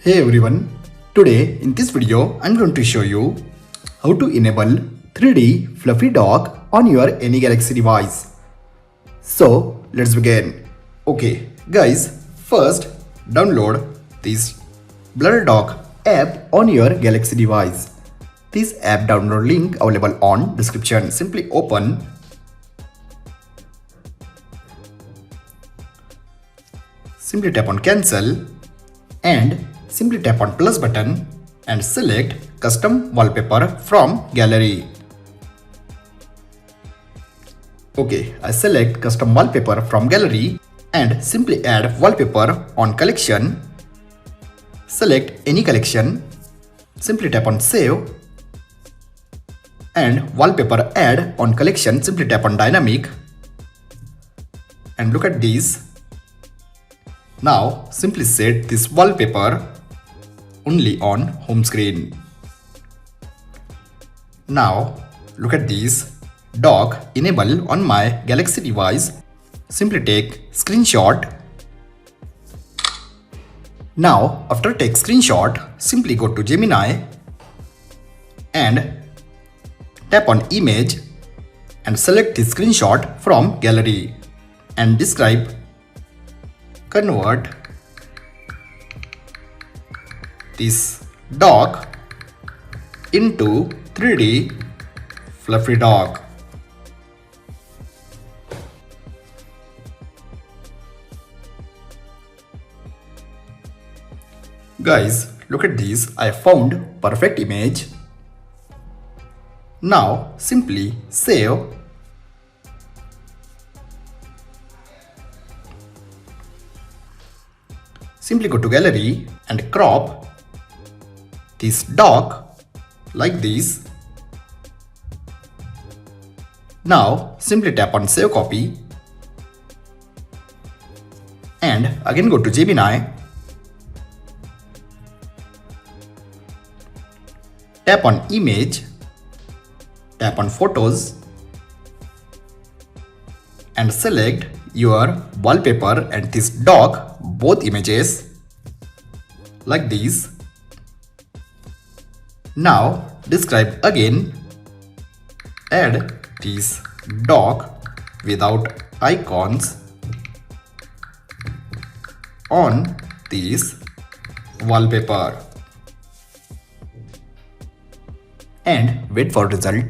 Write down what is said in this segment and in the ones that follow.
Hey everyone, today in this video I'm going to show you how to enable 3D fluffy dock on your any Galaxy device. So let's begin. Okay guys, first download this Blur Dock app on your Galaxy device. This app download link available on description. Simply open. Simply tap on cancel and simply tap on plus button and select custom wallpaper from gallery. Okay, I select custom wallpaper from gallery and simply add wallpaper on collection. Select any collection. Simply tap on save and wallpaper add on collection. Simply tap on dynamic and look at this. Now simply set this wallpaper only on home screen. Now look at this dock enable on my Galaxy device. Simply take screenshot. Now after take screenshot, simply go to Gemini and tap on image and select the screenshot from gallery and describe convert this dock into 3D fluffy dock. Guys, look at this. I found perfect image. Now simply save. Simply go to gallery and crop this dock like this. Now simply tap on save copy and again go to Gemini. Tap on image, tap on photos and select your wallpaper and this dock, both images like this. Now describe again, add this dock without icons on this wallpaper and wait for result.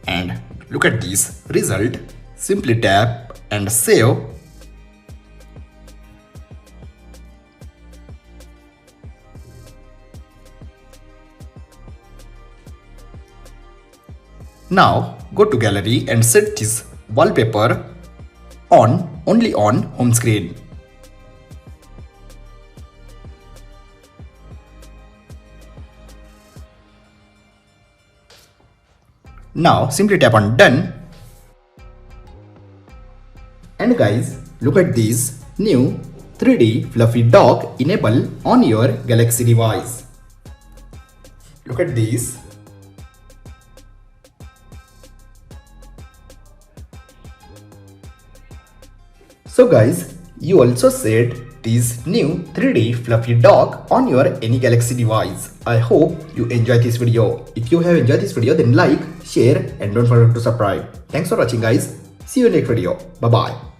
And look at this result. Simply tap and save. Now go to gallery and set this wallpaper on only on home screen. Now simply tap on done. And guys, look at this new 3D fluffy dock enable on your Galaxy device. Look at this. So guys, you also set this new 3D fluffy dock on your any Galaxy device. I hope you enjoyed this video. If you have enjoyed this video, then like, share and don't forget to subscribe. Thanks for watching guys. See you in next video. Bye bye.